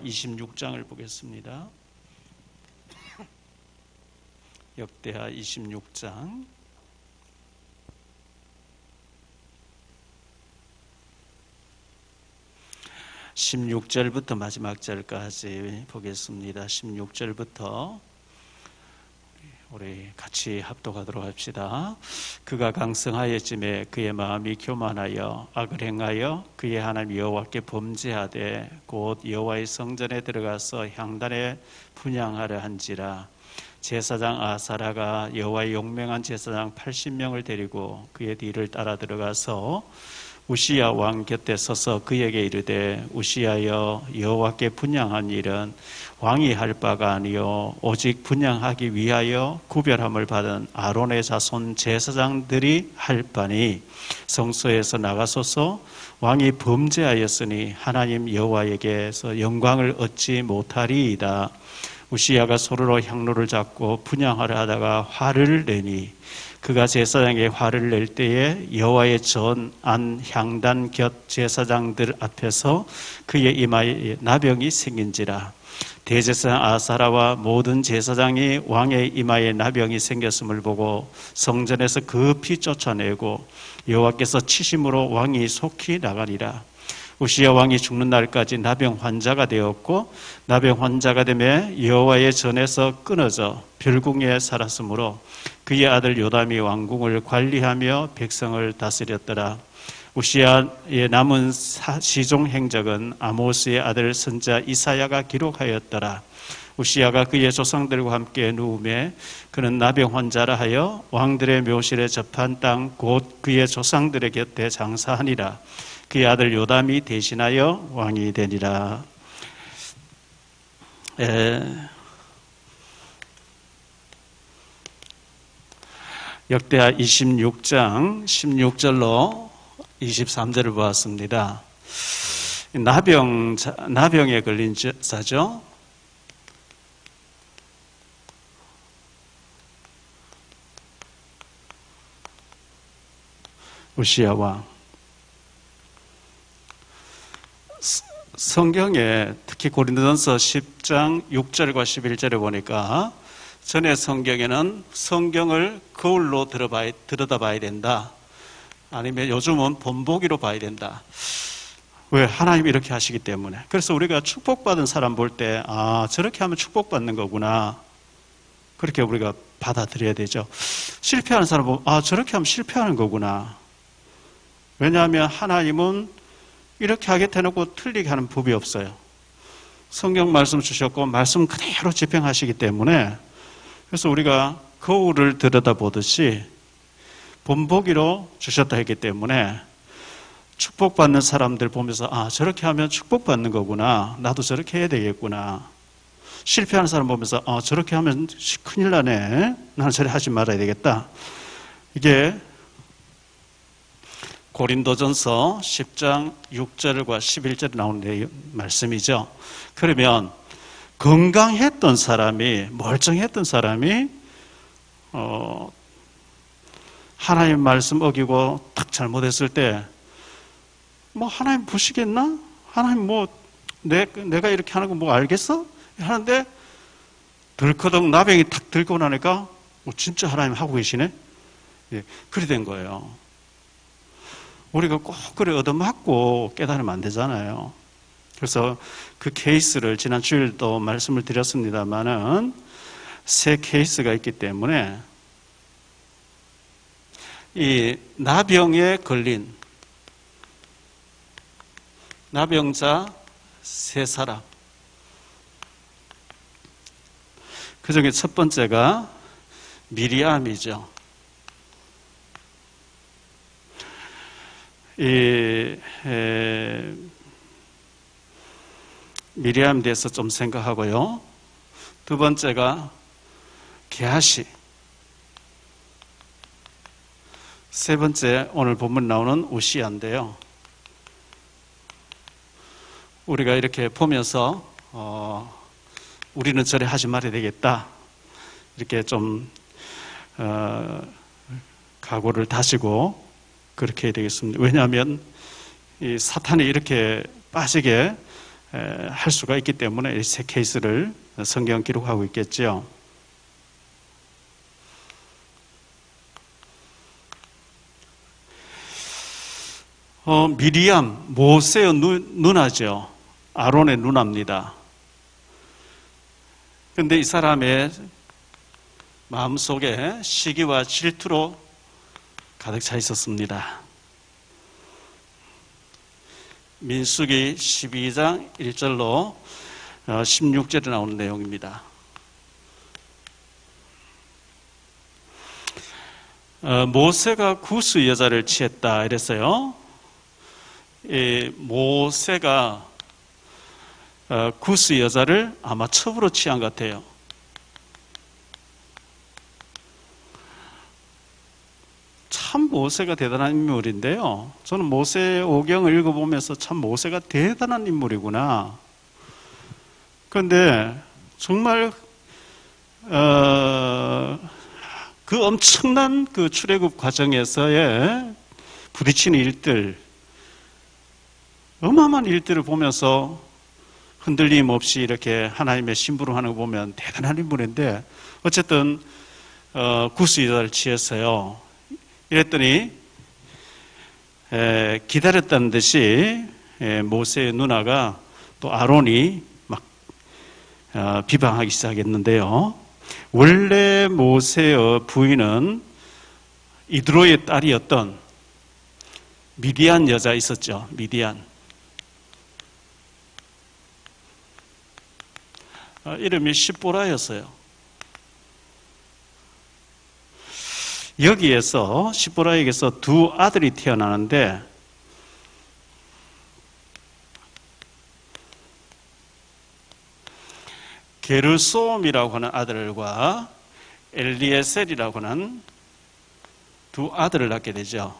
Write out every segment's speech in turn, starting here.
26장을 보겠습니다. 역대하 26장 16절부터 마지막 절까지 보겠습니다. 16절부터 우리 같이 합독하도록 합시다. 그가 강성하였음에 그의 마음이 교만하여 악을 행하여 그의 하나님 여호와께 범죄하되 곧 여호와의 성전에 들어가서 향단에 분향하려 한지라. 제사장 아사라가 여호와의 용맹한 제사장 80명을 데리고 그의 뒤를 따라 들어가서 우시야 왕 곁에 서서 그에게 이르되 우시야여, 여호와께 분향한 일은 왕이 할 바가 아니요 오직 분향하기 위하여 구별함을 받은 아론의 자손 제사장들이 할 바니 성소에서 나가소서. 왕이 범죄하였으니 하나님 여호와에게서 영광을 얻지 못하리이다. 우시야가 손으로 향로를 잡고 분향하려 하다가 화를 내니 그가 제사장에게 화를 낼 때에 여호와의 전 안 향단 곁 제사장들 앞에서 그의 이마에 나병이 생긴지라. 대제사장 아사라와 모든 제사장이 왕의 이마에 나병이 생겼음을 보고 성전에서 급히 쫓아내고 여호와께서 치심으로 왕이 속히 나가니라. 우시야 왕이 죽는 날까지 나병 환자가 되었고 나병 환자가 되매 여호와의 전에서 끊어져 별궁에 살았으므로 그의 아들 요담이 왕궁을 관리하며 백성을 다스렸더라. 우시야의 남은 시종 행적은 아모스의 아들 선자 이사야가 기록하였더라. 우시야가 그의 조상들과 함께 누우매 그는 나병 환자라 하여 왕들의 묘실에 접한 땅 곧 그의 조상들의 곁에 장사하니라. 그의 아들 요담이 대신하여 왕이 되니라. 역대하 26장 16절로 23절을 보았습니다. 나병에 걸린 자죠. 우시야 왕. 성경에 특히 고린도전서 10장 6절과 11절에 보니까 전에 성경에는 성경을 거울로 들여다봐야 된다. 아니면 요즘은 본보기로 봐야 된다. 왜? 하나님이 이렇게 하시기 때문에. 그래서 우리가 축복받은 사람 볼 때 저렇게 하면 축복받는 거구나. 그렇게 우리가 받아들여야 되죠. 실패하는 사람 보면 저렇게 하면 실패하는 거구나. 왜냐하면 하나님은 이렇게 하게 해놓고 틀리게 하는 법이 없어요. 성경 말씀 주셨고 말씀 그대로 집행하시기 때문에 그래서 우리가 거울을 들여다보듯이 본보기로 주셨다 했기 때문에 축복받는 사람들 보면서 저렇게 하면 축복받는 거구나. 나도 저렇게 해야 되겠구나. 실패하는 사람 보면서 저렇게 하면 큰일 나네. 나는 저래 하지 말아야 되겠다. 이게 고린도전서 10장 6절과 11절에 나오는 말씀이죠. 그러면 건강했던 사람이, 멀쩡했던 사람이 하나님 말씀 어기고 딱 잘못했을 때 하나님 보시겠나? 하나님 내가 이렇게 하는 거 알겠어? 하는데 덜커덕 나병이 탁 들고 나니까 진짜 하나님 하고 계시네? 그래 된 거예요. 우리가 꼭 그래 얻어맞고 깨달으면 안 되잖아요. 그래서 그 케이스를 지난 주일도 말씀을 드렸습니다만은 세 케이스가 있기 때문에 이 나병에 걸린 나병자 세 사람, 그 중에 첫 번째가 미리암이죠. 미리암에 대해서 좀 생각하고요. 두 번째가 게하시. 세 번째 오늘 본문 나오는 우시야인데요. 우리가 이렇게 보면서 우리는 저래 하지 말아야 되겠다. 이렇게 좀 각오를 다지고 그렇게 해야 되겠습니다. 왜냐하면 이 사탄이 이렇게 빠지게 할 수가 있기 때문에 이 세 케이스를 성경 기록하고 있겠죠. 미리암, 모세의 누나죠. 아론의 누나입니다. 그런데 이 사람의 마음속에 시기와 질투로 가득 차 있었습니다. 민수기 12장 1절로 16절에 나오는 내용입니다. 모세가 구스 여자를 취했다 이랬어요. 모세가 구스 여자를 아마 첩으로 취한 것 같아요. 참 모세가 대단한 인물인데요. 저는 모세 오경을 읽어보면서 참 모세가 대단한 인물이구나. 그런데 정말 그 엄청난 그 출애굽 과정에서의 부딪히는 일들, 어마어마한 일들을 보면서 흔들림 없이 이렇게 하나님의 심부름하는 거 보면 대단한 인물인데, 어쨌든 구스 여자를 취했어요. 이랬더니 기다렸다는 듯이 모세의 누나가 또 아론이 막 비방하기 시작했는데요. 원래 모세의 부인은 이드로의 딸이었던 미디안 여자 있었죠. 미디안. 이름이 십보라였어요. 여기에서 십보라에게서 두 아들이 태어나는데, 게르솜이라고 하는 아들과 엘리에셀이라고 하는 두 아들을 낳게 되죠.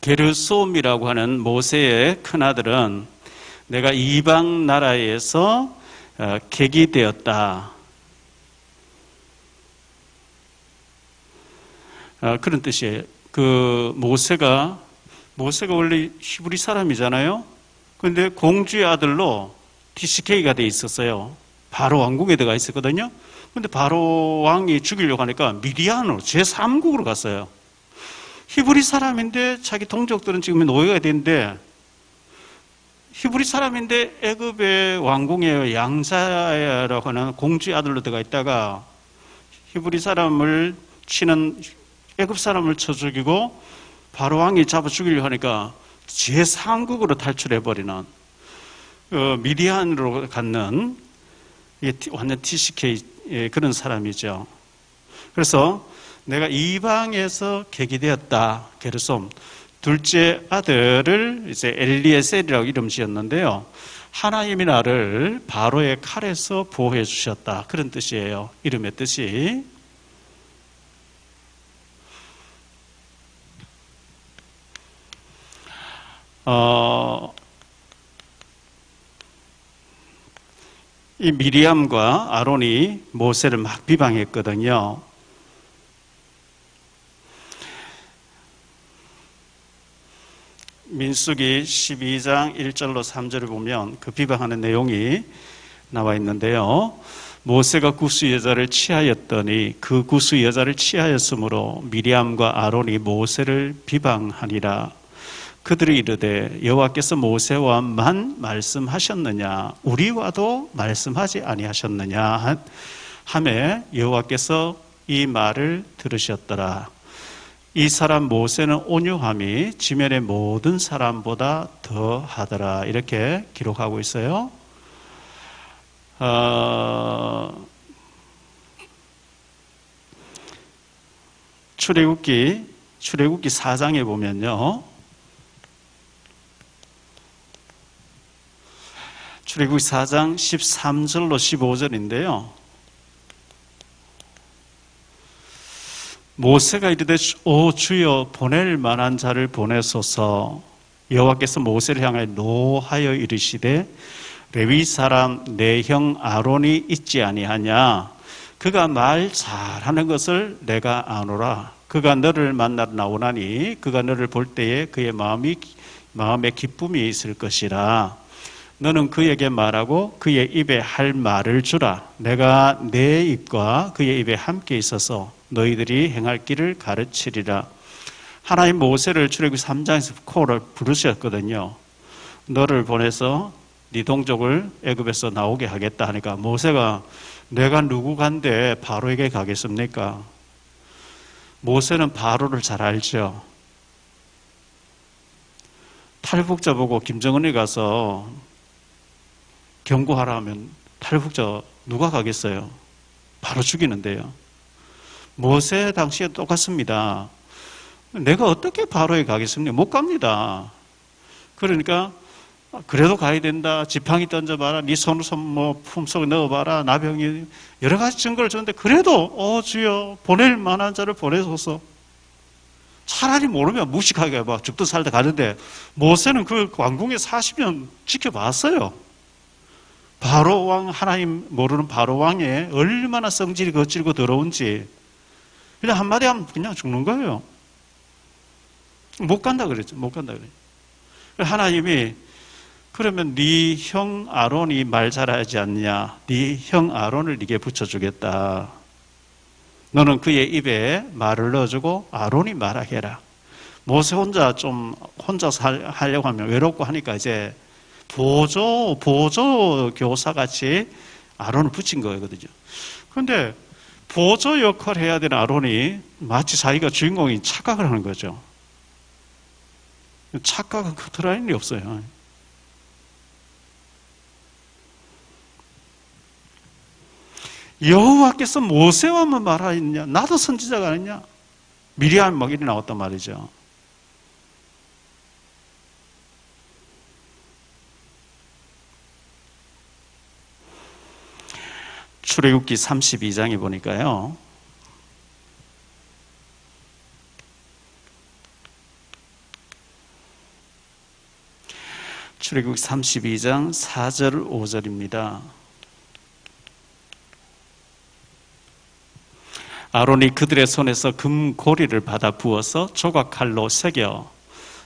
게르솜이라고 하는 모세의 큰아들은 내가 이방 나라에서 객이되었다, 그런 뜻이에요. 그 모세가 원래 히브리 사람이잖아요. 그런데 공주의 아들로 TCK가 돼 있었어요. 바로 왕궁에 들어가 있었거든요. 그런데 바로 왕이 죽이려고 하니까 미디안으로 제3국으로 갔어요. 히브리 사람인데 자기 동족들은 지금 노예가 됐는데, 히브리 사람인데 애굽의 왕궁의 양자라고 하는 공주의 아들로 들어가 있다가 히브리 사람을 치는 애굽 사람을 쳐 죽이고 바로 왕이 잡아 죽이려고 하니까 제3국으로 탈출해버리는 미디안으로 갖는 완전 TCK 그런 사람이죠. 그래서 내가 이방에서 객이 되었다, 게르솜. 둘째 아들을 이제 엘리에셀이라고 이름 지었는데요. 하나님이 나를 바로의 칼에서 보호해 주셨다, 그런 뜻이에요. 이름의 뜻이. 이 미리암과 아론이 모세를 막 비방했거든요. 민수기 12장 1절로 3절을 보면 그 비방하는 내용이 나와 있는데요. 모세가 구스 여자를 취하였더니 그 구스 여자를 취하였으므로 미리암과 아론이 모세를 비방하니라. 그들이 이르되 여호와께서 모세와만 말씀하셨느냐, 우리와도 말씀하지 아니하셨느냐 하매 여호와께서 이 말을 들으셨더라. 이 사람 모세는 온유함이 지면의 모든 사람보다 더하더라, 이렇게 기록하고 있어요. 출애굽기 4장에 보면요, 출애굽기 4장 13절로 15절인데요. 모세가 이르되 오 주여, 보낼 만한 자를 보내소서. 여호와께서 모세를 향하여 노하여 이르시되 레위 사람 내 형 아론이 있지 아니하냐. 그가 말 잘하는 것을 내가 아노라. 그가 너를 만나러 나오나니 그가 너를 볼 때에 그의 마음이 마음에 기쁨이 있을 것이라. 너는 그에게 말하고 그의 입에 할 말을 주라. 내가 내 입과 그의 입에 함께 있어서 너희들이 행할 길을 가르치리라. 하나님 모세를 출애굽기 3장에서 코를 부르셨거든요. 너를 보내서 네 동족을 애굽에서 나오게 하겠다 하니까 모세가 내가 누구 간데 바로에게 가겠습니까? 모세는 바로를 잘 알죠. 탈북자 보고 김정은이 가서 경고하라 하면 탈북자 누가 가겠어요? 바로 죽이는데요. 모세 당시에 똑같습니다. 내가 어떻게 바로에 가겠습니까? 못 갑니다. 그러니까 그래도 가야 된다. 지팡이 던져봐라. 네 손 품속에 넣어봐라. 나병이 여러 가지 증거를 줬는데 그래도 주여 보낼 만한 자를 보내소서. 차라리 모르면 무식하게 막 죽든 살다 가는데 모세는 그 왕궁에 40년 지켜봤어요. 바로 왕, 하나님 모르는 바로 왕에 얼마나 성질이 거칠고 더러운지 그냥 한마디 하면 그냥 죽는 거예요. 못 간다 그랬죠. 못 간다 그랬죠. 하나님이 그러면 네 형 아론이 말 잘하지 않냐? 네 형 아론을 네게 붙여주겠다. 너는 그의 입에 말을 넣어주고 아론이 말하게 해라. 모세 혼자 하려고 하면 외롭고 하니까 이제 보조 교사 같이 아론을 붙인 거거든요. 그런데 보조 역할을 해야 되는 아론이 마치 자기가 주인공인 착각을 하는 거죠. 착각은 커트라인이 없어요. 여호와께서 모세와만 말하였냐? 나도 선지자가 아니냐? 미리암 막 이리 나왔단 말이죠. 출애굽기 32장에 보니까요. 출애굽기 32장 4절 5절입니다. 아론이 그들의 손에서 금고리를 받아 부어서 조각칼로 새겨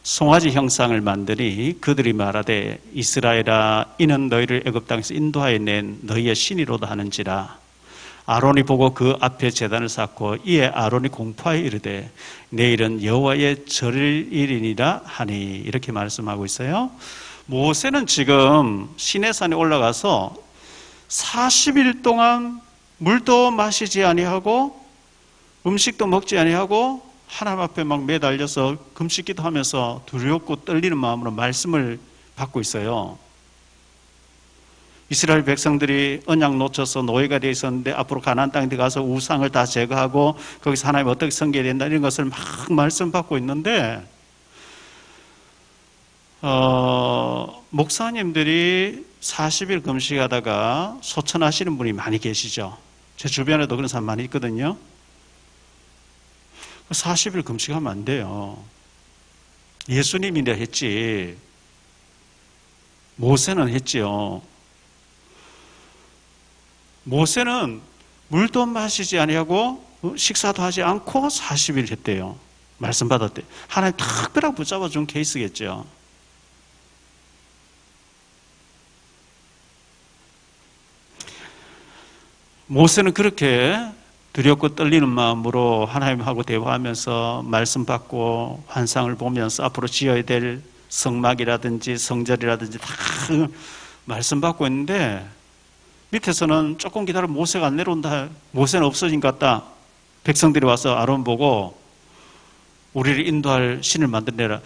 송아지 형상을 만드니 그들이 말하되 이스라엘아 이는 너희를 애굽 땅에서 인도하여 낸 너희의 신이로다 하는지라. 아론이 보고 그 앞에 제단을 쌓고 이에 아론이 공포하여 이르되 내일은 여호와의 절일이니라 하니 이렇게 말씀하고 있어요. 모세는 지금 시내산에 올라가서 40일 동안 물도 마시지 아니하고 음식도 먹지 아니하고 하나님 앞에 막 매달려서 금식기도 하면서 두렵고 떨리는 마음으로 말씀을 받고 있어요. 이스라엘 백성들이 언약 놓쳐서 노예가 되어 있었는데 앞으로 가나안 땅에 가서 우상을 다 제거하고 거기서 하나님 어떻게 섬겨야 된다 이런 것을 막 말씀 받고 있는데 목사님들이 40일 금식하다가 소천하시는 분이 많이 계시죠. 제 주변에도 그런 사람 많이 있거든요. 40일 금식하면 안 돼요. 예수님이나 했지. 모세는 했지요. 모세는 물도 마시지 아니하고 식사도 하지 않고 40일 했대요. 말씀 받았대. 하나님 특별하게 붙잡아 준 케이스겠죠. 모세는 그렇게 두렵고 떨리는 마음으로 하나님하고 대화하면서 말씀 받고 환상을 보면서 앞으로 지어야 될 성막이라든지 성전이라든지 다 말씀 받고 있는데 밑에서는 조금 기다려 모세가 안 내려온다. 모세는 없어진 것 같다. 백성들이 와서 아론 보고 우리를 인도할 신을 만들어내라.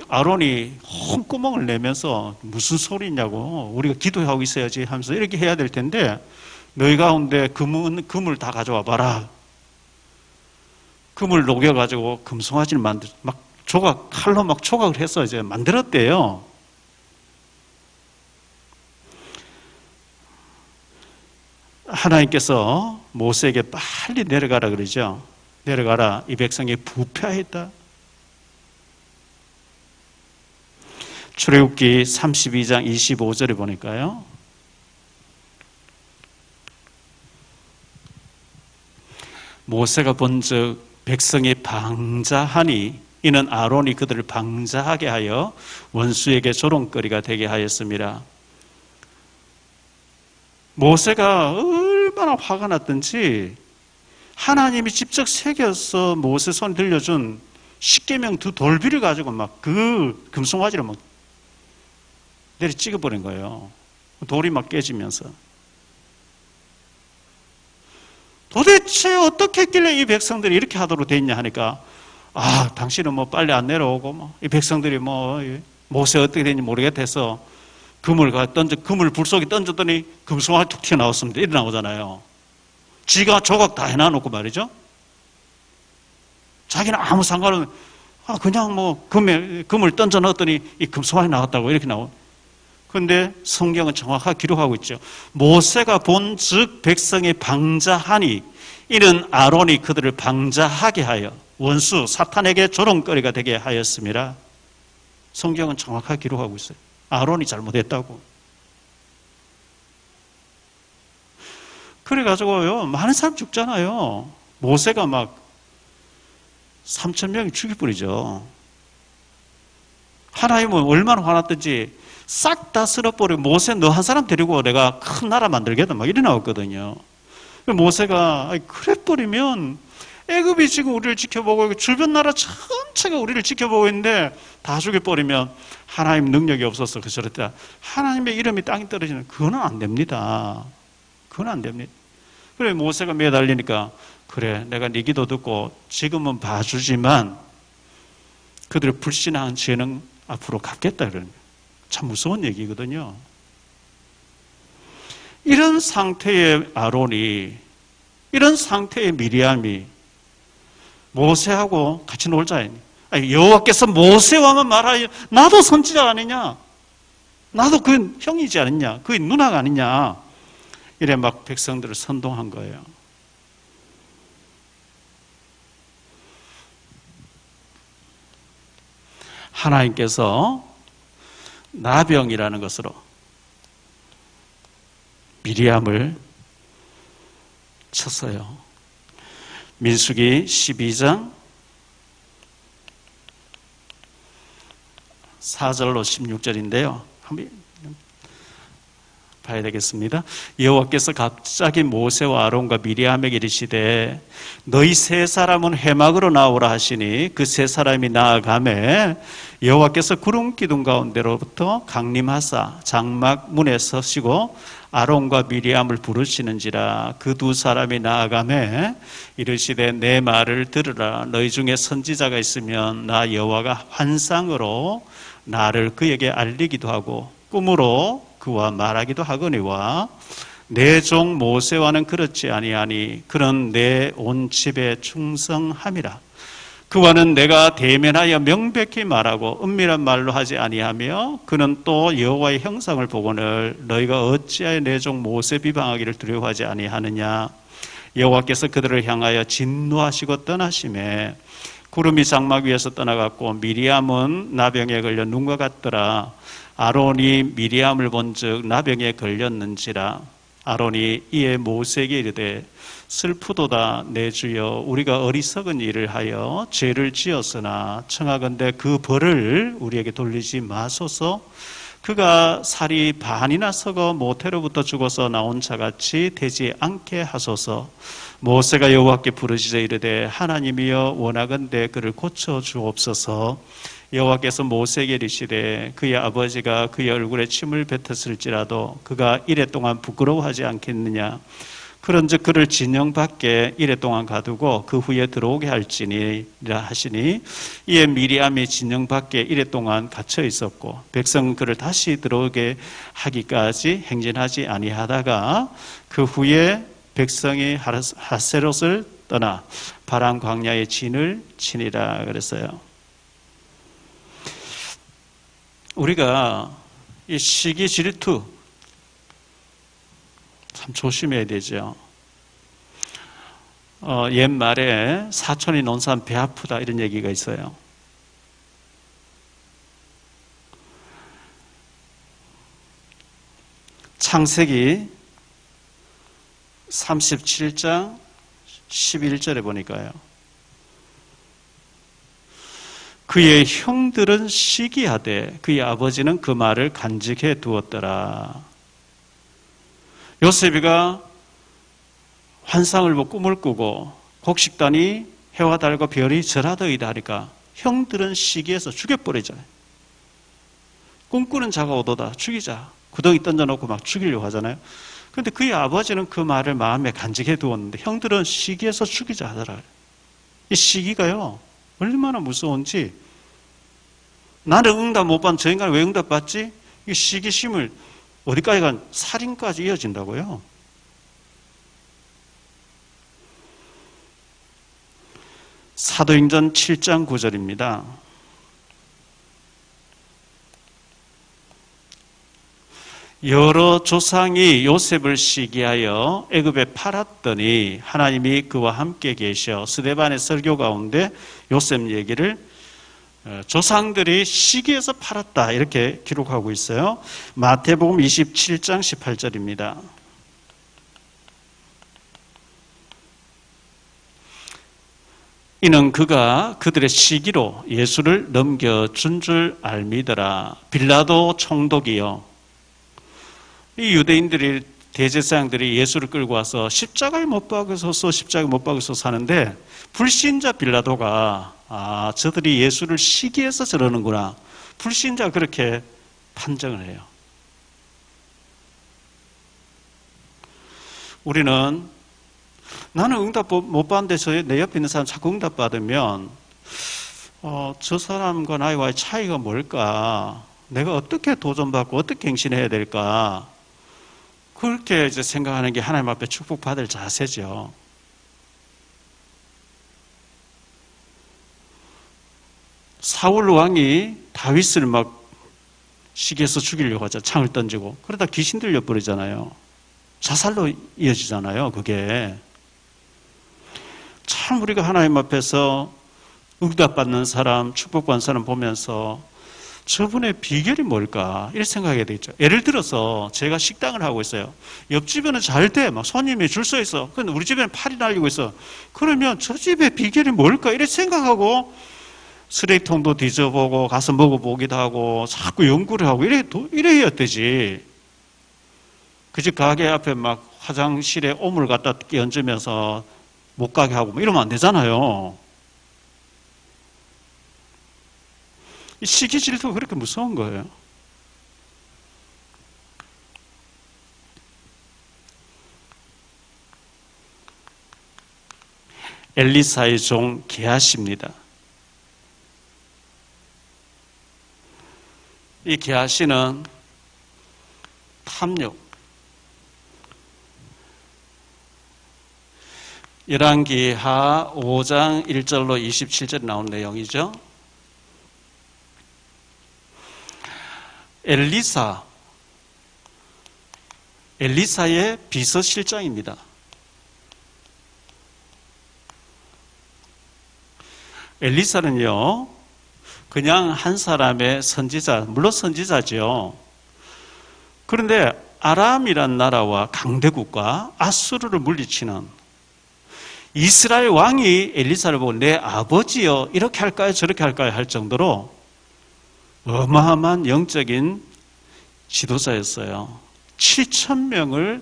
아론이 헛구멍을 내면서 무슨 소리냐고 우리가 기도하고 있어야지 하면서 이렇게 해야 될 텐데 너희 가운데 금을 다 가져와 봐라. 금을 녹여가지고 금송아지를 막 칼로 막 조각을 해서 이제 만들었대요. 하나님께서 모세에게 빨리 내려가라 그러죠. 내려가라. 이 백성이 부패하였다. 출애굽기 32장 25절에 보니까요. 모세가 본즉 백성이 방자하니 이는 아론이 그들을 방자하게 하여 원수에게 조롱거리가 되게 하였습니다. 모세가 얼마나 화가 났든지 하나님이 직접 새겨서 모세 손에 들려준 십계명 두 돌비를 가지고 막 그 금송아지를 막 내리 찍어버린 거예요. 돌이 막 깨지면서. 도대체 어떻게 했길래 이 백성들이 이렇게 하도록 돼 있냐 하니까, 당신은 뭐 빨리 안 내려오고, 이 백성들이 모세 어떻게 되는지 모르겠다 해서 금을 불 속에 던졌더니 금송아지 툭 튀어나왔습니다. 이래 나오잖아요. 지가 조각 다 해놔놓고 말이죠. 자기는 아무 상관없는, 그냥 금을 던져 넣었더니 이 금송아지 나왔다고 이렇게 나오고. 그런데 성경은 정확하게 기록하고 있죠. 모세가 본즉 백성이 방자하니 이는 아론이 그들을 방자하게 하여 원수 사탄에게 조롱거리가 되게 하였습니다. 성경은 정확하게 기록하고 있어요. 아론이 잘못했다고. 그래가지고요, 많은 사람 죽잖아요. 모세가 막 3,000명이 죽여버리죠. 하나님은 얼마나 화났든지 싹 다 쓸어버리고, 모세 너 한 사람 데리고 내가 큰 나라 만들겠다 막 이래 나왔거든요. 모세가 그래버리면 애굽이 지금 우리를 지켜보고 있고 주변 나라 전체가 우리를 지켜보고 있는데 다 죽여버리면 하나님 능력이 없어서 저랬다. 하나님의 이름이 땅에 떨어지는, 그거는 안 됩니다. 그건 안 됩니다. 그래 모세가 매달리니까, 그래 내가 네 기도 듣고 지금은 봐주지만 그들의 불신한 죄는 앞으로 갚겠다. 그러는 거예요. 참 무서운 얘기거든요. 이런 상태의 아론이, 이런 상태의 미리암이 모세하고 같이 놀자. 여호와께서 모세와만 말하여 나도 선지자 아니냐, 나도 그 형이지 않느냐, 그 누나가 아니냐, 이래 막 백성들을 선동한 거예요. 하나님께서 나병이라는 것으로 미리암을 쳤어요. 민수기 12장 4절로 16절인데요. 한번 봐야 되겠습니다. 여호와께서 갑자기 모세와 아론과 미리암에게 이르시되 너희 세 사람은 회막으로 나오라 하시니 그 세 사람이 나아가매 여호와께서 구름 기둥 가운데로부터 강림하사 장막 문에 서시고 아론과 미리암을 부르시는지라. 그 두 사람이 나아가매 이르시되 내 말을 들으라. 너희 중에 선지자가 있으면 나 여호와가 환상으로 나를 그에게 알리기도 하고 꿈으로 그와 말하기도 하거니와 내 종 모세와는 그렇지 아니하니 그는 내 온 집에 충성함이라. 그와는 내가 대면하여 명백히 말하고 은밀한 말로 하지 아니하며 그는 또 여호와의 형상을 보거늘 너희가 어찌하여 내 종 모세 비방하기를 두려워하지 아니하느냐. 여호와께서 그들을 향하여 진노하시고 떠나심에 구름이 장막 위에서 떠나갔고 미리암은 나병에 걸려 눈과 같더라. 아론이 미리암을 본즉 나병에 걸렸는지라. 아론이 이에 모세에게 이르되 슬프도다 내 주여, 우리가 어리석은 일을 하여 죄를 지었으나 청하건대 그 벌을 우리에게 돌리지 마소서. 그가 살이 반이나 썩어 모태로부터 죽어서 나온 자같이 되지 않게 하소서. 모세가 여호와께 부르짖어 이르되 하나님이여 원하건대 그를 고쳐 주옵소서. 여호와께서 모세에게 이르시되 그의 아버지가 그의 얼굴에 침을 뱉었을지라도 그가 이래 동안 부끄러워하지 않겠느냐. 그런즉 그를 진영 밖에 이래 동안 가두고 그 후에 들어오게 할지니라 하시니 이에 미리암이 진영 밖에 이래 동안 갇혀 있었고 백성은 그를 다시 들어오게 하기까지 행진하지 아니하다가 그 후에 백성이 하세롯을 떠나 바람 광야의 진을 치니라 그랬어요. 우리가 이 시기 질투 참 조심해야 되죠. 옛말에 사촌이 논 사람 배 아프다 이런 얘기가 있어요. 창세기 37장 11절에 보니까요. 그의 형들은 시기하되 그의 아버지는 그 말을 간직해 두었더라. 요셉이가 환상을 보고 꿈을 꾸고 곡식단이 해와 달과 별이 절하더이다 하니까 형들은 시기해서 죽여버리잖아요. 꿈꾸는 자가 오도다, 죽이자. 구덩이 던져놓고 막 죽이려고 하잖아요. 그런데 그의 아버지는 그 말을 마음에 간직해 두었는데 형들은 시기해서 죽이자 하더라. 이 시기가요, 얼마나 무서운지. 나는 응답 못 받는 저 인간은 왜 응답 받지? 이 시기심을 어디까지 간 살인까지 이어진다고요. 사도행전 7장 9절입니다. 여러 조상이 요셉을 시기하여 애굽에 팔았더니 하나님이 그와 함께 계셔. 스데반의 설교 가운데 요셉 얘기를 조상들이 시기해서 팔았다 이렇게 기록하고 있어요. 마태복음 27장 18절입니다. 이는 그가 그들의 시기로 예수를 넘겨준 줄 알미더라. 빌라도 총독이요, 이 유대인들이, 대제사장들이 예수를 끌고 와서 십자가에 못 박으소서, 십자가에 못 박으소서 하는데 불신자 빌라도가 저들이 예수를 시기해서 저러는구나, 불신자 그렇게 판정을 해요. 우리는 나는 응답 못 받는데 내 옆에 있는 사람 자꾸 응답 받으면 저 사람과 나와의 차이가 뭘까? 내가 어떻게 도전받고 어떻게 갱신해야 될까? 그렇게 이제 생각하는 게 하나님 앞에 축복받을 자세죠. 사울 왕이 다윗을 막 시기해서 죽이려고 하죠. 창을 던지고. 그러다 귀신 들려 버리잖아요. 자살로 이어지잖아요. 그게. 참 우리가 하나님 앞에서 응답받는 사람, 축복받는 사람 보면서 저분의 비결이 뭘까? 이렇게 생각하게 되겠죠. 예를 들어서 제가 식당을 하고 있어요. 옆집에는 잘 돼. 막 손님이 줄 서 있어. 근데 우리 집에는 팔이 날리고 있어. 그러면 저 집의 비결이 뭘까? 이렇게 생각하고 쓰레기통도 뒤져보고 가서 먹어보기도 하고 자꾸 연구를 하고 이래야 되지. 그 집 가게 앞에 막 화장실에 오물 갖다 끼얹으면서 못 가게 하고 뭐 이러면 안 되잖아요. 이 시기 질투가 그렇게 무서운 거예요. 엘리사의 종 게하시입니다. 이 게하시는 탐욕, 열왕기하 5장 1절로 27절 나온 내용이죠. 엘리사의 비서실장입니다. 엘리사는요, 그냥 한 사람의 선지자, 물론 선지자죠. 그런데 아람이란 나라와 강대국과 아수르를 물리치는 이스라엘 왕이 엘리사를 보고 내 아버지요, 이렇게 할까요, 저렇게 할까요 할 정도로 어마어마한 영적인 지도자였어요. 7,000명을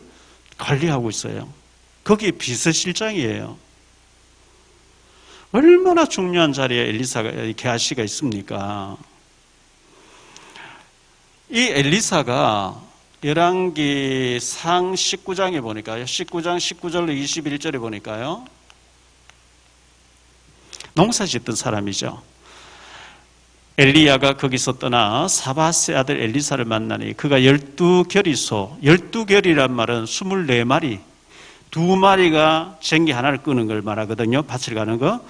관리하고 있어요. 거기 비서실장이에요. 얼마나 중요한 자리에 게하시가 있습니까? 이 엘리사가 열왕기상 19장에 보니까요, 19장 19절로 21절에 보니까요, 농사 짓던 사람이죠. 엘리야가 거기서 떠나 사바스의 아들 엘리사를 만나니 그가 12결이소, 12결이란 말은 24마리, 2마리가 쟁기 하나를 끄는 걸 말하거든요. 밭을 가는 거.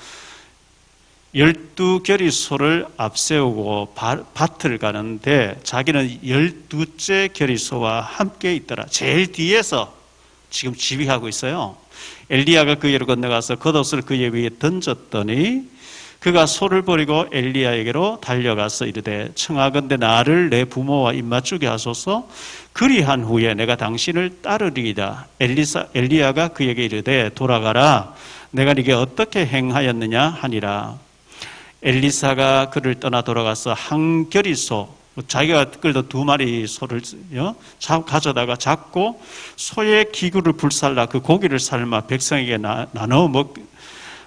12결이 소를 앞세우고 밭을 가는데 자기는 12째 결의소와 함께 있더라. 제일 뒤에서 지금 지휘하고 있어요. 엘리야가 그에게로 건너가서 겉옷을 그의 위에 던졌더니 그가 소를 버리고 엘리야에게로 달려가서 이르되 청하건대 나를 내 부모와 입맞추게 하소서. 그리한 후에 내가 당신을 따르리이다. 엘리야가 그에게 이르되 돌아가라. 내가 네게 어떻게 행하였느냐 하니라. 엘리사가 그를 떠나 돌아가서 한 겨리 소, 자기가 끌던 2마리 소를 가져다가 잡고 소의 기구를 불살라 그 고기를 삶아 백성에게 나눠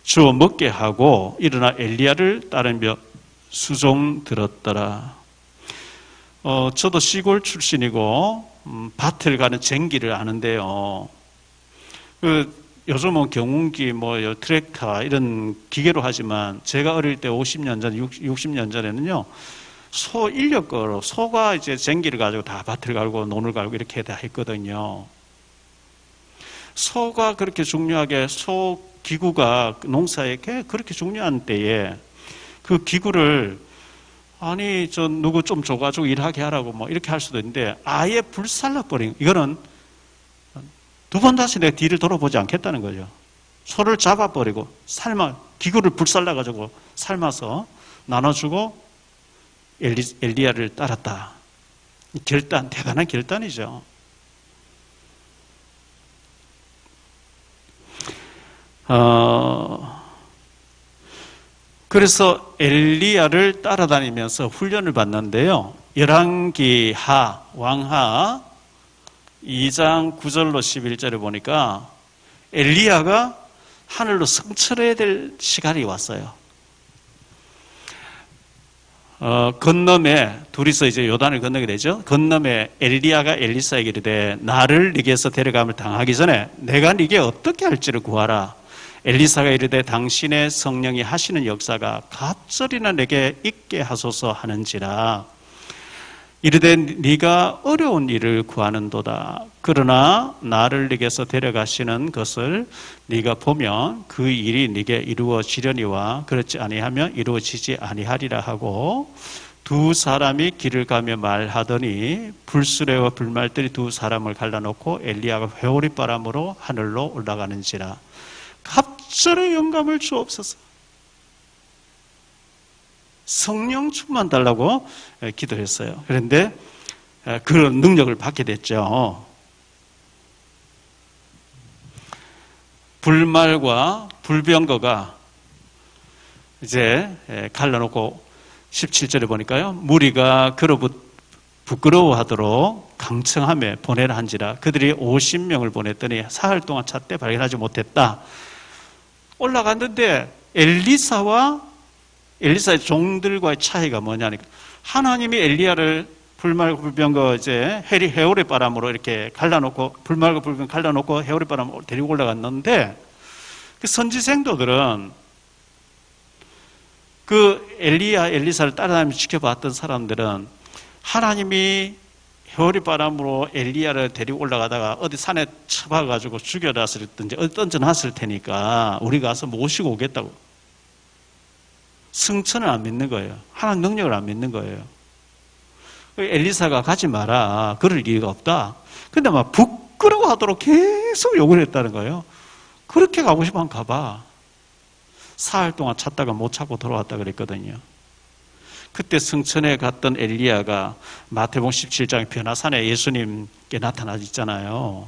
주어 먹게 하고 일어나 엘리야를 따르며 수종 들었더라. 저도 시골 출신이고 밭을 가는 쟁기를 아는데요. 요즘은 경운기, 트랙터 이런 기계로 하지만 제가 어릴 때 50년 전, 60년 전에는요. 소 인력거로 소가 이제 쟁기를 가지고 다 밭을 갈고 논을 갈고 이렇게 다 했거든요. 소가 그렇게 중요하게 소 기구가 농사에 그렇게 중요한 때에 그 기구를 누구 좀 줘가지고 일하게 하라고 이렇게 할 수도 있는데 아예 불살라버린 이거는 2번 다시 내가 뒤를 돌아보지 않겠다는 거죠. 소를 잡아버리고 기구를 불살라가지고 삶아서 나눠주고 엘리야를 따랐다. 대단한 결단이죠. 그래서 엘리야를 따라다니면서 훈련을 받는데요. 열왕기 왕하 2장 9절로 11절에 보니까 엘리야가 하늘로 승천해야 될 시간이 왔어요. 건너에 둘이서 이제 요단을 건너게 되죠. 건너에 엘리야가 엘리사에게 이르되 나를 네게서 데려감을 당하기 전에 내가 네게 어떻게 할지를 구하라. 엘리사가 이르되 당신의 성령이 하시는 역사가 갑절이나 내게 있게 하소서 하는지라. 이르되 네가 어려운 일을 구하는도다. 그러나 나를 네게서 데려가시는 것을 네가 보면 그 일이 네게 이루어지려니와 그렇지 아니하면 이루어지지 아니하리라 하고 2 사람이 길을 가며 말하더니 불수레와 불말들이 2 사람을 갈라놓고 엘리야가 회오리바람으로 하늘로 올라가는지라. 갑절의 영감을 주옵소서. 성령 충만 달라고 기도했어요. 그런데 그런 능력을 받게 됐죠. 불말과 불병거가 이제 갈라놓고 17절에 보니까요. 무리가 그로 부끄러워하도록 강청함에 보내라 한지라. 그들이 50명을 보냈더니 사흘 동안 찾되 발견하지 못했다. 올라갔는데 엘리사의 종들과의 차이가 뭐냐니까 하나님이 엘리야를 불말과 불병거 회오리 바람으로 이렇게 갈라놓고 불말과 불병거 갈라놓고 회오리 바람으로 데리고 올라갔는데 그 선지 생도들은 그 엘리사를 따라다니며 지켜봤던 사람들은 하나님이 회오리 바람으로 엘리야를 데리고 올라가다가 어디 산에 쳐박아가지고 죽여놨을든지 던져놨을 테니까 우리가 가서 모시고 오겠다고. 승천을 안 믿는 거예요. 하나님 능력을 안 믿는 거예요. 엘리사가 가지 마라. 그럴 이유가 없다. 근데 막 부끄러워하도록 계속 요구를 했다는 거예요. 그렇게 가고 싶으면 가봐. 사흘 동안 찾다가 못 찾고 돌아왔다 그랬거든요. 그때 승천에 갔던 엘리야가 마태복음 17장 변화산에 예수님께 나타나 있잖아요.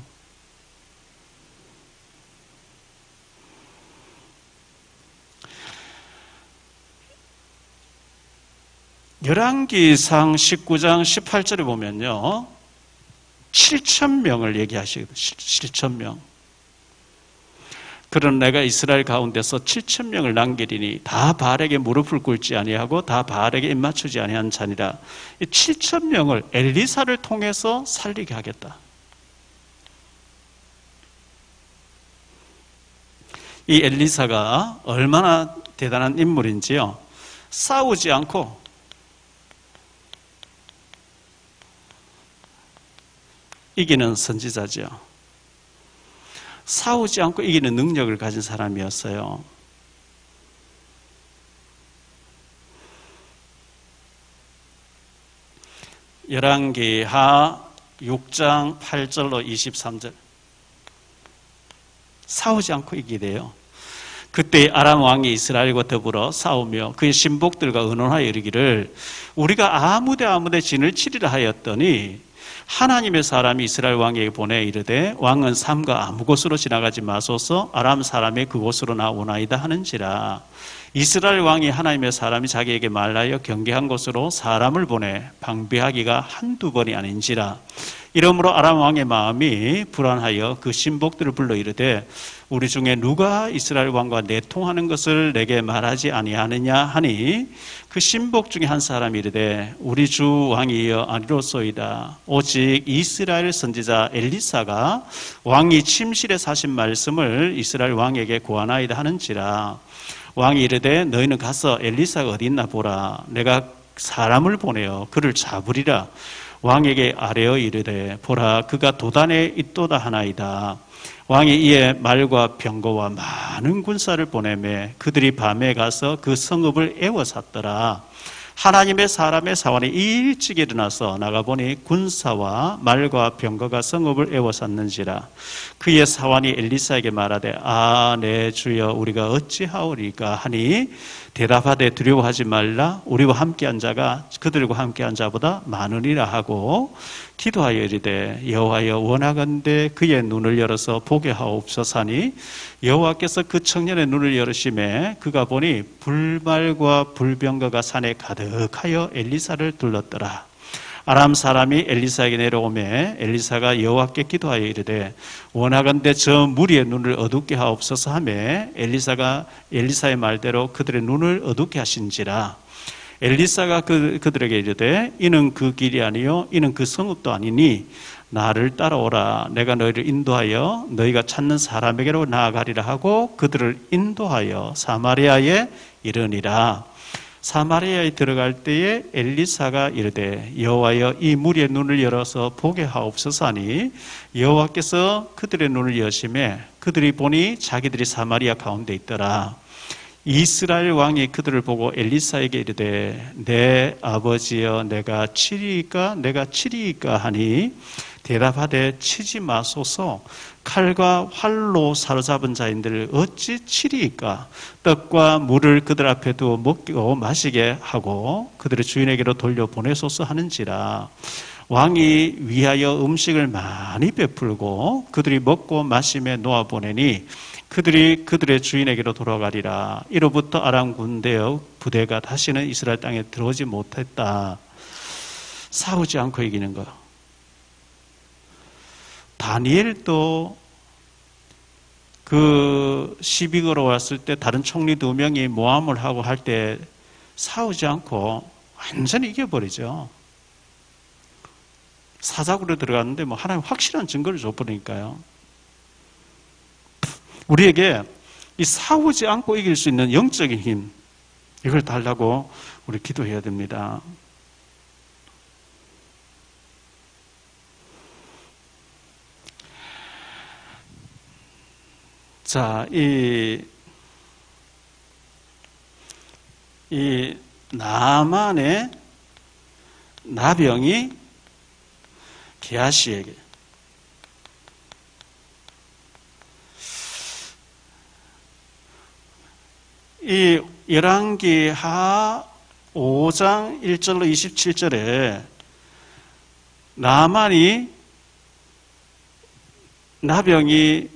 열왕기상 19장 18절에 보면요. 7,000명을 얘기하시거든요. 7,000명. 그런 내가 이스라엘 가운데서 7,000명을 남기리니 다 바알에게 무릎을 꿇지 아니하고 다 바알에게 입맞추지 아니한 자니라. 이 7,000명을 엘리사를 통해서 살리게 하겠다. 이 엘리사가 얼마나 대단한 인물인지요. 싸우지 않고 이기는 선지자죠. 싸우지 않고 이기는 능력을 가진 사람이었어요. 열왕기하 6장 8절로 23절. 싸우지 않고 이기게 돼요. 그때 아람 왕이 이스라엘과 더불어 싸우며 그의 신복들과 의논하여 이르기를 우리가 아무데 진을 치리라 하였더니 하나님의 사람이 이스라엘 왕에게 보내 이르되 왕은 삼가 아무 곳으로 지나가지 마소서 아람 사람이 그곳으로 나오나이다 하는지라. 이스라엘 왕이 하나님의 사람이 자기에게 말하여 경계한 곳으로 사람을 보내 방비하기가 한두 번이 아닌지라. 이러므로 아람 왕의 마음이 불안하여 그 신복들을 불러 이르되 우리 중에 누가 이스라엘 왕과 내통하는 것을 내게 말하지 아니하느냐 하니 그 신복 중에 한 사람이 이르되 우리 주 왕이여 아니로소이다. 오직 이스라엘 선지자 엘리사가 왕이 침실에 사신 말씀을 이스라엘 왕에게 고하나이다 하는지라. 왕이 이르되 너희는 가서 엘리사가 어디 있나 보라. 내가 사람을 보내어 그를 잡으리라. 왕에게 아뢰어 이르되 보라 그가 도단에 있도다 하나이다. 왕이 이에 말과 병거와 많은 군사를 보내매 그들이 밤에 가서 그 성읍을 에워쌌더라. 하나님의 사람의 사원이 일찍 일어나서 나가보니 군사와 말과 병거가 성읍을 에워쌌는지라. 그의 사원이 엘리사에게 말하되 내 주여 우리가 어찌하오리까 하니 대답하되 두려워하지 말라. 우리와 함께한 자가 그들과 함께한 자보다 많으리라 하고 기도하여 이르되 여호와여 원하건대 그의 눈을 열어서 보게 하옵소서 하니 여호와께서 그 청년의 눈을 열으심에 그가 보니 불말과 불병거가 산에 가득하여 엘리사를 둘렀더라. 아람 사람이 엘리사에게 내려오매 엘리사가 여호와께 기도하여 이르되 원하건대 저 무리의 눈을 어둡게 하옵소서 하매 엘리사가 엘리사의 말대로 그들의 눈을 어둡게 하신지라. 엘리사가 그들에게 이르되 이는 그 길이 아니요 이는 그 성읍도 아니니 나를 따라오라. 내가 너희를 인도하여 너희가 찾는 사람에게로 나아가리라 하고 그들을 인도하여 사마리아에 이르니라. 사마리아에 들어갈 때에 엘리사가 이르되 여호와여 이 무리의 눈을 열어서 보게 하옵소서 하니 여호와께서 그들의 눈을 여심해 그들이 보니 자기들이 사마리아 가운데 있더라. 이스라엘 왕이 그들을 보고 엘리사에게 이르되 내 아버지여 내가 치리이까 하니 대답하되 치지 마소서. 칼과 활로 사로잡은 자인들을 어찌 치리이까. 떡과 물을 그들 앞에 두어 먹고 마시게 하고 그들의 주인에게로 돌려보내소서 하는지라. 왕이 위하여 음식을 많이 베풀고 그들이 먹고 마심에 놓아보내니 그들이 그들의 주인에게로 돌아가리라. 이로부터 아람 군대의 부대가 다시는 이스라엘 땅에 들어오지 못했다. 싸우지 않고 이기는 거. 다니엘도 그 시비 걸어왔을 때 다른 총리 2명이 모함을 하고 할 때 싸우지 않고 완전히 이겨버리죠. 사자굴에 들어갔는데 하나님 확실한 증거를 줘버리니까요. 우리에게 이 싸우지 않고 이길 수 있는 영적인 힘, 이걸 달라고 우리 기도해야 됩니다. 자, 이 나만의 나병이 게하시에게 이 열왕기하 5장 1절로 27절에 나병이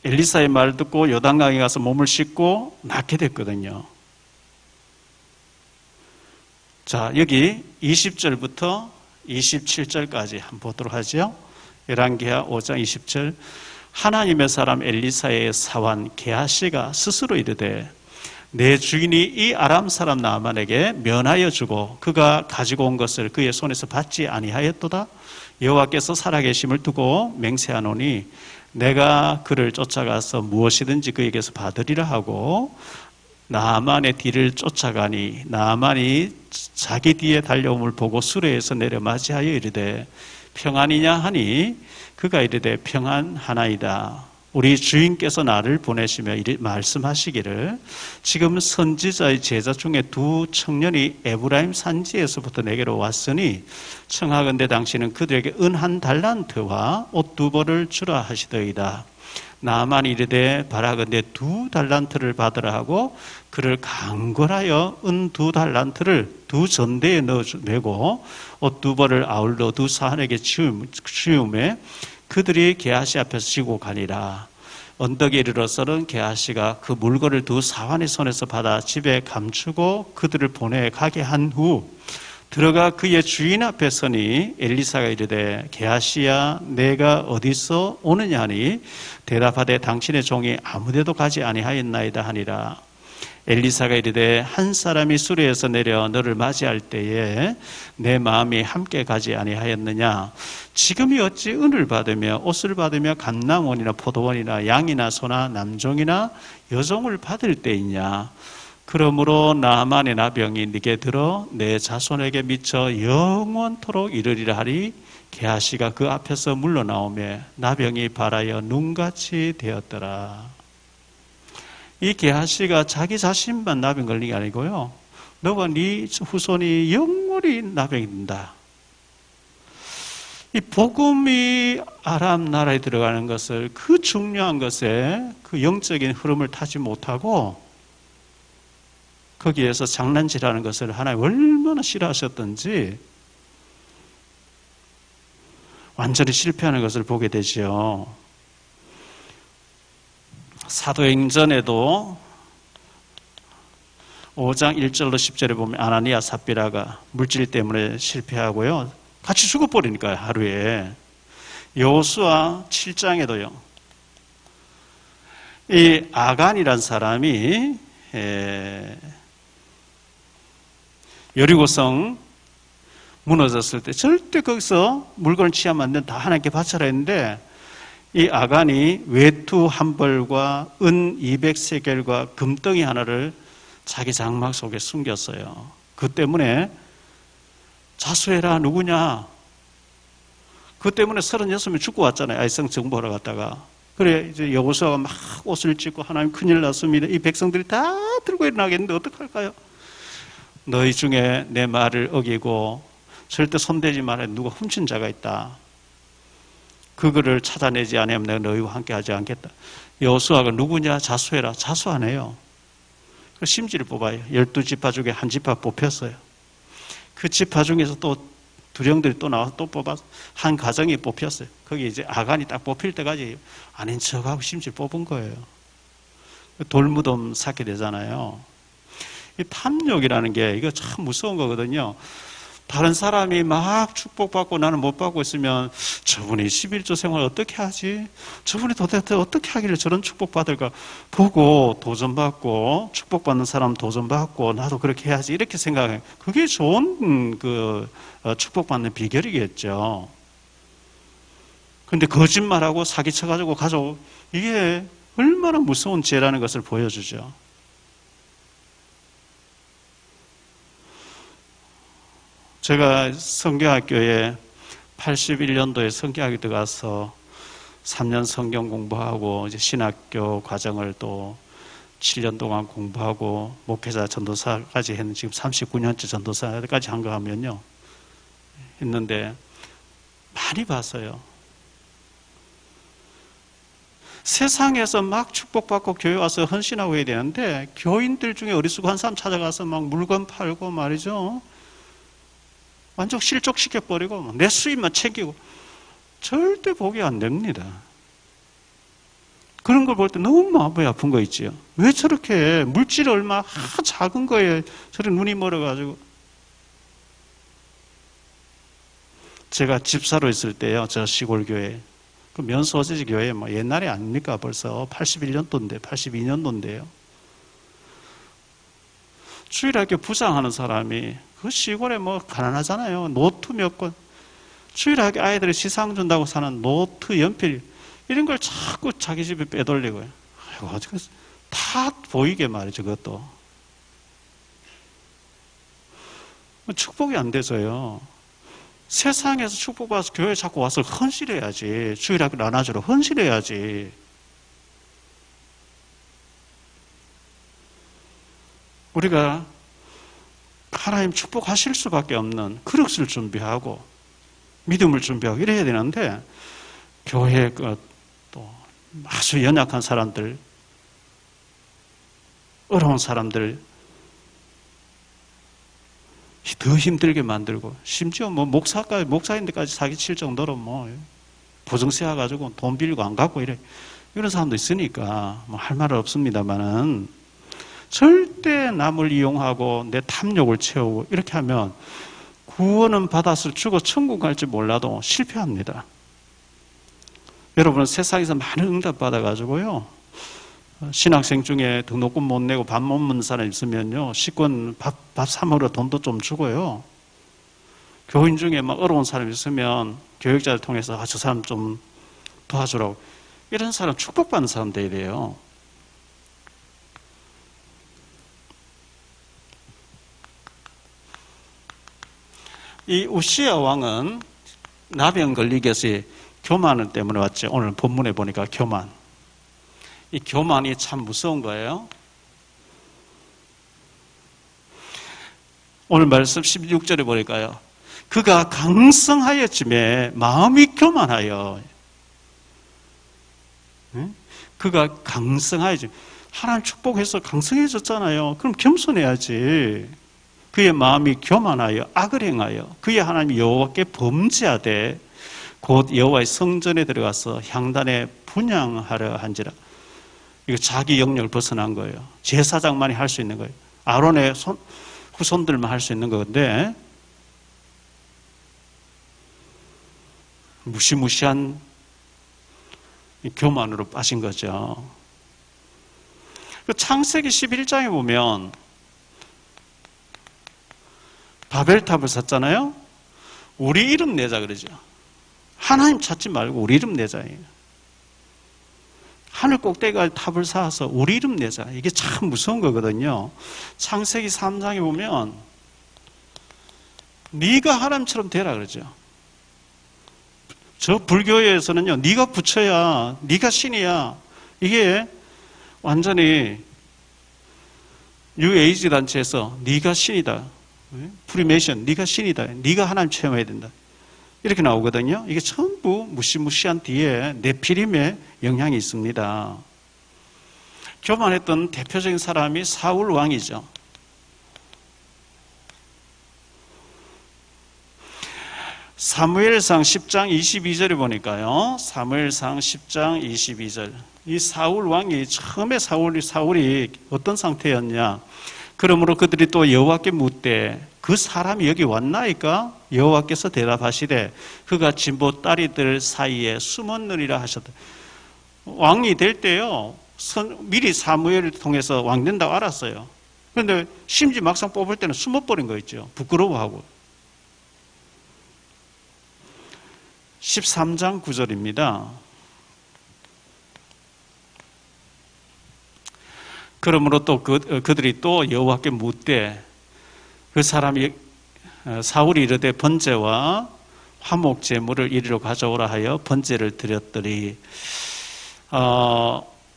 엘리사의 말을 듣고 요단강에 가서 몸을 씻고 낫게 됐거든요. 자, 여기 20절부터 27절까지 한번 보도록 하죠. 열왕기하 5장 20절. 하나님의 사람 엘리사의 사환 게하시가 스스로 이르되 내 주인이 이 아람 사람 나아만에게 면하여 주고 그가 가지고 온 것을 그의 손에서 받지 아니하였도다. 여호와께서 살아계심을 두고 맹세하노니 내가 그를 쫓아가서 무엇이든지 그에게서 받으리라 하고 나아만의 뒤를 쫓아가니 나아만이 자기 뒤에 달려옴을 보고 수레에서 내려 맞이하여 이르되 평안이냐 하니 그가 이르되 평안하나이다. 우리 주인께서 나를 보내시며 말씀하시기를 지금 선지자의 제자 중에 2 청년이 에브라임 산지에서부터 내게로 왔으니 청하건대 당신은 그들에게 은 1달란트와 옷 2벌을 주라 하시더이다. 나아만이 이르되 바라건대 2달란트를 받으라 하고 그를 강권하여 은 2달란트를 2전대에 넣어내고 옷 2벌을 아울러 2사람에게 치우매 그들이 게하시 앞에서 지고 가니라. 언덕에 이르러서는 게하시가 그 물건을 두 사환의 손에서 받아 집에 감추고 그들을 보내가게 한 후 들어가 그의 주인 앞에 서니 엘리사가 이르되 게하시야 내가 어디서 오느냐 하니 대답하되 당신의 종이 아무데도 가지 아니하였나이다 하니라. 엘리사가 이르되 한 사람이 수레에서 내려 너를 맞이할 때에 내 마음이 함께 가지 아니하였느냐. 지금이 어찌 은을 받으며 옷을 받으며 감람원이나 포도원이나 양이나 소나 남종이나 여종을 받을 때이냐. 그러므로 나만의 나병이 네게 들어 내 자손에게 미쳐 영원토록 이르리라 하리. 게하시가 그 앞에서 물러나오매 나병이 발하여 눈같이 되었더라. 이 게하시가 자기 자신만 나병 걸린 게 아니고요, 너와 네 후손이 영원히 나병이 된다. 이 복음이 아람 나라에 들어가는 것을, 그 중요한 것에 그 영적인 흐름을 타지 못하고 거기에서 장난질하는 것을 하나님 얼마나 싫어하셨던지 완전히 실패하는 것을 보게 되죠. 사도행전에도 5장 1절로 10절에 보면 아나니아 삽비라가 물질 때문에 실패하고요, 같이 죽어버리니까요, 하루에. 여호수아 7장에도요, 이 아간이란 사람이 여리고성 무너졌을 때 절대 거기서 물건을 취하면 안 된다, 다 하나님께 바쳐라 했는데, 이 아간이 외투 한 벌과 은 200세겔과 금덩이 하나를 자기 장막 속에 숨겼어요. 그 때문에 자수해라, 누구냐? 그 때문에 36명 죽고 왔잖아요. 아이성 정보하러 갔다가. 그래, 이제 여호수아가 막 옷을 찢고 하나님 큰일 났습니다. 이 백성들이 다 들고 일어나겠는데 어떡할까요? 너희 중에 내 말을 어기고 절대 손대지 말아야 누가 훔친 자가 있다. 그거를 찾아내지 않으면 내가 너희와 함께 하지 않겠다. 여호수아가 누구냐? 자수해라. 자수 안 해요. 심지를 뽑아요. 12지파 중에 한 지파 뽑혔어요. 그 지파 중에서 또 두령들이 또 나와서 또 뽑아서 한 가정이 뽑혔어요. 거기 이제 아간이 딱 뽑힐 때까지 아닌 척하고 심지를 뽑은 거예요. 돌무덤 쌓게 되잖아요. 이 탐욕이라는 게 이거 참 무서운 거거든요. 다른 사람이 막 축복받고 나는 못 받고 있으면 저분이 11조 생활 어떻게 하지? 저분이 도대체 어떻게 하기를 저런 축복받을까? 보고 도전받고 축복받는 사람 도전받고 나도 그렇게 해야지 이렇게 생각해요. 그게 좋은 축복받는 비결이겠죠. 근데 거짓말하고 사기쳐가지고 가져오고, 이게 얼마나 무서운 죄라는 것을 보여주죠. 제가 성경학교에 81년도에 성경학교 들어가서 3년 성경 공부하고 이제 신학교 과정을 또 7년 동안 공부하고 목회자 전도사까지 했는, 지금 39년째 전도사까지 한 거 하면요, 했는데 많이 봤어요. 세상에서 막 축복받고 교회 와서 헌신하고 해야 되는데 교인들 중에 어리숙한 사람 찾아가서 막 물건 팔고 말이죠, 완전 실족시켜버리고 내 수입만 챙기고, 절대 복이 안 됩니다. 그런 걸 볼 때 너무 마음이 아픈 거 있지요. 왜 저렇게 물질 얼마 작은 거에 저렇게 눈이 멀어가지고. 제가 집사로 있을 때요, 저 시골 교회, 그 면소어제지 교회 뭐 옛날에 아닙니까? 벌써 81년도인데 82년도인데요. 주일학교 부장하는 사람이 그 시골에 뭐 가난하잖아요. 노트 몇 권, 주일학교 아이들이 시상 준다고 사는 노트, 연필 이런 걸 자꾸 자기 집에 빼돌리고요. 아이고, 어떻게 다 보이게 말이죠. 그것도 축복이 안 돼서요. 세상에서 축복받아서 교회 자꾸 와서 헌신해야지. 주일학교 나눠주러 헌신해야지. 우리가 하나님 축복하실 수밖에 없는 그릇을 준비하고 믿음을 준비하고 이래야 되는데, 교회 또 아주 연약한 사람들, 어려운 사람들 더 힘들게 만들고, 심지어 뭐 목사인데까지 사기칠 정도로 뭐 보증세 가지고 돈 빌리고 안 갚고 이래. 이런 사람도 있으니까 뭐 할 말은 없습니다만은, 절대 남을 이용하고 내 탐욕을 채우고 이렇게 하면 구원은 받았을 죽어 천국 갈지 몰라도 실패합니다. 여러분은 세상에서 많은 응답 받아가지고요, 신학생 중에 등록금 못 내고 밥 못 먹는 사람 있으면요, 식권 밥 사 먹으러 돈도 좀 주고요, 교인 중에 막 어려운 사람 있으면 교육자를 통해서 저 사람 좀 도와주라고, 이런 사람 축복받는 사람 돼야 돼요. 이 우시야 왕은 나병 걸리기 위해서 교만 때문에 왔죠. 오늘 본문에 보니까 교만. 이 교만이 참 무서운 거예요. 오늘 말씀 16절에 보니까요, 그가 강성하였음에 마음이 교만하여. 그가 강성하였지. 하나님 축복해서 강성해졌잖아요. 그럼 겸손해야지. 그의 마음이 교만하여 악을 행하여 그의 하나님 여호와께 범죄하되 곧 여호와의 성전에 들어가서 향단에 분향하려 한지라. 이거 자기 영역을 벗어난 거예요. 제사장만이 할 수 있는 거예요. 아론의 후손들만 할 수 있는 건데, 무시무시한 교만으로 빠진 거죠. 창세기 11장에 보면 바벨탑을 샀잖아요. 우리 이름 내자 그러죠. 하나님 찾지 말고 우리 이름 내자예요. 하늘 꼭대기에 탑을 쌓아서 우리 이름 내자. 이게 참 무서운 거거든요. 창세기 3장에 보면 네가 하나님처럼 되라 그러죠. 저 불교에서는요, 네가 부처야, 네가 신이야. 이게 완전히 뉴에이지 단체에서 네가 신이다, 프리메이션, 네가 신이다, 네가 하나님 체험해야 된다, 이렇게 나오거든요. 이게 전부 무시무시한 뒤에 네피림의 영향이 있습니다. 교만했던 대표적인 사람이 사울 왕이죠. 사무엘상 10장 22절에 보니까요, 사무엘상 10장 22절, 이 사울 왕이 처음에 사울이 어떤 상태였냐. 그러므로 그들이 또 여호와께 묻되 그 사람이 여기 왔나이까? 여호와께서 대답하시되 그가 진보 딸이들 사이에 숨었느니라 하셨다. 왕이 될 때요, 미리 사무엘을 통해서 왕 된다고 알았어요. 그런데 심지 막상 뽑을 때는 숨어버린 거 있죠. 부끄러워하고. 13장 9절입니다. 그러므로 또 그들이 또 여호와께 묻되 그 사람이 사울이 이르되 번제와 화목 제물을 이리로 가져오라 하여 번제를 드렸더니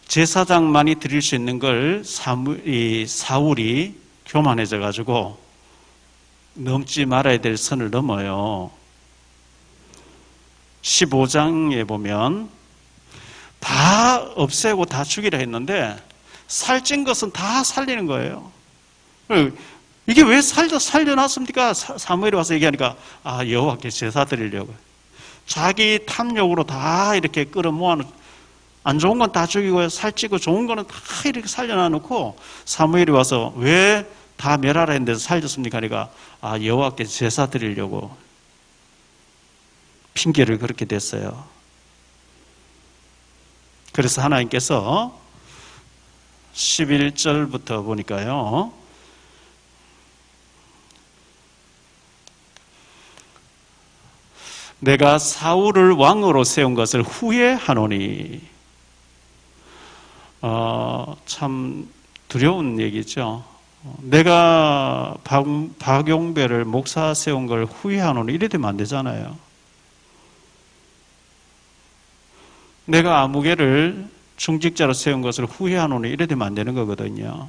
제사장만이 드릴 수 있는 걸 사울이 교만해져 가지고 넘지 말아야 될 선을 넘어요. 15장에 보면 다 없애고 다 죽이라 했는데 살찐 것은 다 살리는 거예요. 이게 왜 살려놨습니까? 사무엘이 와서 얘기하니까 여호와께 제사 드리려고. 자기 탐욕으로 다 이렇게 끌어모아놓고 안 좋은 건 다 죽이고 살찌고 좋은 거는 다 이렇게 살려놔놓고 사무엘이 와서 왜 다 멸하라 했는데 살렸습니까? 그러니까 여호와께 제사 드리려고 핑계를 그렇게 댔어요. 그래서 하나님께서 11절부터 보니까요, 내가 사울을 왕으로 세운 것을 후회하노니. 참 두려운 얘기죠. 내가 박용배를 목사 세운 걸 후회하노니, 이래 되면 안 되잖아요. 내가 아무개를 중직자로 세운 것을 후회하노니, 이래 되면 안 되는 거거든요.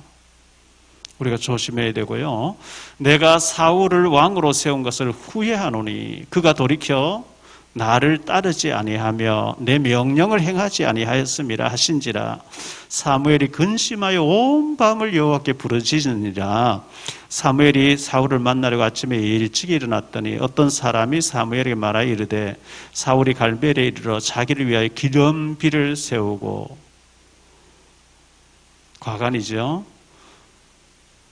우리가 조심해야 되고요. 내가 사울을 왕으로 세운 것을 후회하노니 그가 돌이켜 나를 따르지 아니하며 내 명령을 행하지 아니하였음이라 하신지라. 사무엘이 근심하여 온 밤을 여호와께 부르짖으니라. 사무엘이 사울을 만나려고 아침에 일찍 일어났더니 어떤 사람이 사무엘에게 말하여 이르되 사울이 갈멜에 이르러 자기를 위하여 기념비를 세우고. 과간이죠.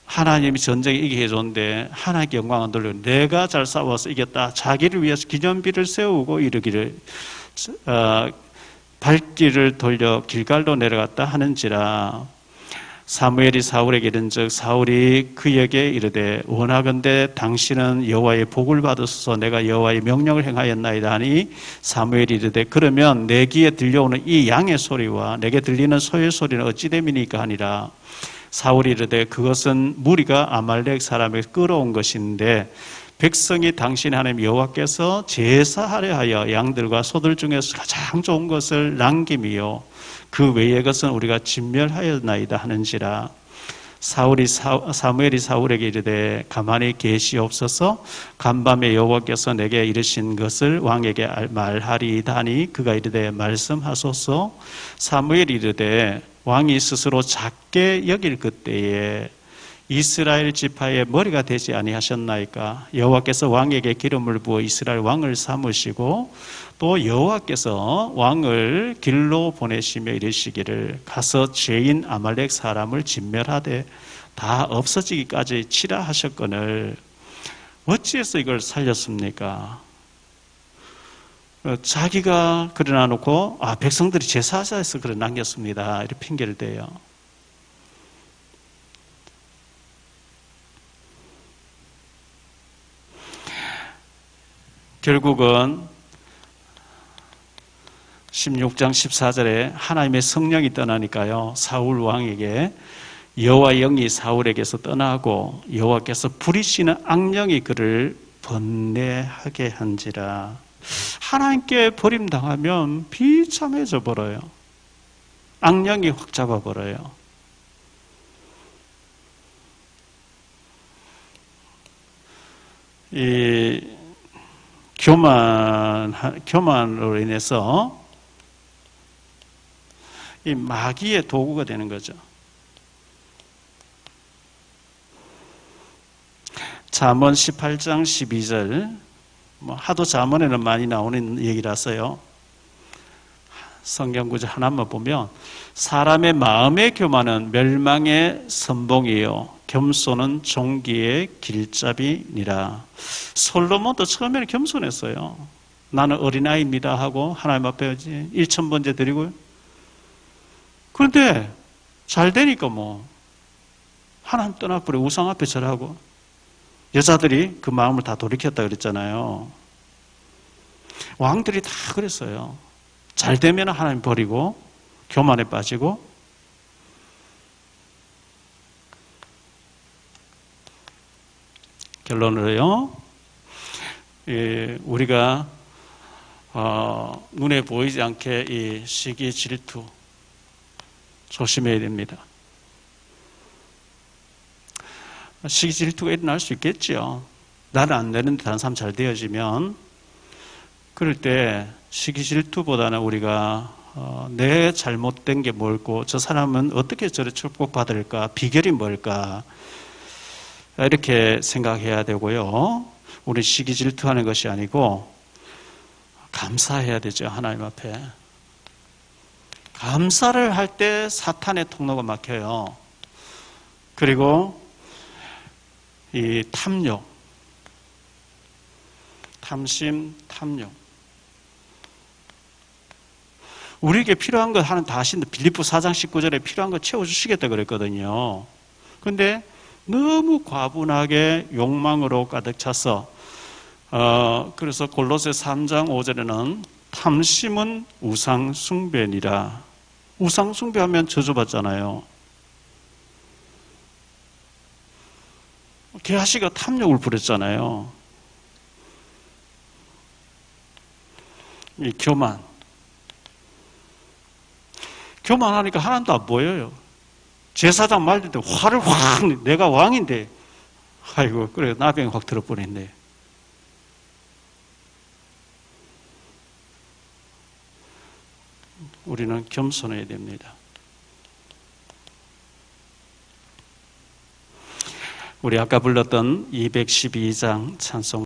하나님이 전쟁에 이기게 해줬는데 하나님께 영광을 돌리고 내가 잘 싸워서 이겼다. 자기를 위해서 기념비를 세우고 이르기를 발길을 돌려 길갈로 내려갔다 하는지라. 사무엘이 사울에게 이른즉 사울이 그에게 이르되 원하건대 당신은 여호와의 복을 받으소서. 내가 여호와의 명령을 행하였나이다 하니 사무엘이 이르되 그러면 내 귀에 들려오는 이 양의 소리와 내게 들리는 소의 소리는 어찌 됨이니까 하니라. 사울이 이르되 그것은 무리가 아말렉 사람에게 끌어온 것인데 백성이 당신의 하나님 여호와께서 제사하려 하여 양들과 소들 중에서 가장 좋은 것을 남김이요 그 외의 것은 우리가 진멸하였나이다 하는지라. 사무엘이 사울에게 이르되 가만히 계시옵소서. 간밤에 여호와께서 내게 이르신 것을 왕에게 말하리이다 하니 그가 이르되 말씀하소서. 사무엘이 이르되 왕이 스스로 작게 여길 그때에 이스라엘 지파의 머리가 되지 아니하셨나이까. 여호와께서 왕에게 기름을 부어 이스라엘 왕을 삼으시고 또 여호와께서 왕을 길로 보내시며 이르시기를 가서 죄인 아말렉 사람을 진멸하되 다 없어지기까지 치라 하셨거늘 어찌해서 이걸 살렸습니까? 자기가 그러나 놓고 백성들이 제사자에서 그래 남겼습니다 이렇게 핑계를 대요. 결국은 16장 14절에 하나님의 성령이 떠나니까요 사울 왕에게 여호와의 영이 사울에게서 떠나고 여호와께서 부리시는 악령이 그를 번뇌하게 한지라. 하나님께 버림당하면 비참해져 버려요. 악령이 확 잡아버려요. 이 교만으로 인해서 이 마귀의 도구가 되는 거죠. 잠언 18장 12절 하도 잠언에는 많이 나오는 얘기라서요. 성경 구절 하나만 보면 사람의 마음의 교만은 멸망의 선봉이요 겸손은 종기의 길잡이니라. 솔로몬도 처음에는 겸손했어요. 나는 어린아이입니다 하고 하나님 앞에 1,000번째 드리고요. 그런데 잘 되니까 하나님 떠나버리고 우상 앞에 절하고 여자들이 그 마음을 다 돌이켰다 그랬잖아요. 왕들이 다 그랬어요. 잘 되면 하나님 버리고 교만에 빠지고 결론으로요. 우리가 눈에 보이지 않게 이 시기 질투 조심해야 됩니다. 시기 질투가 일어날 수 있겠죠. 나는 안 되는데 다른 사람 잘 되어지면 그럴 때 시기 질투보다는 우리가 내 잘못된 게 뭘고 저 사람은 어떻게 저를 축복받을까 비결이 뭘까 이렇게 생각해야 되고요. 우리 시기 질투하는 것이 아니고 감사해야 되죠. 하나님 앞에 감사를 할 때 사탄의 통로가 막혀요. 그리고 이 탐욕, 탐심, 탐욕. 우리에게 필요한 것 하는 다 하시는데 빌립보 4장 19절에 필요한 거 채워주시겠다 그랬거든요. 그런데 너무 과분하게 욕망으로 가득 차서 그래서 골로새 3장 5절에는 탐심은 우상 숭배니라. 우상 숭배하면 저주받잖아요. 게하시가 탐욕을 부렸잖아요. 이 교만하니까 하나님도 안 보여요. 제사장 말릴 때 화를 확 내가 왕인데 아이고 그래 나병이 확 들어버렸네. 우리는 겸손해야 됩니다. 우리 아까 불렀던 212장 찬송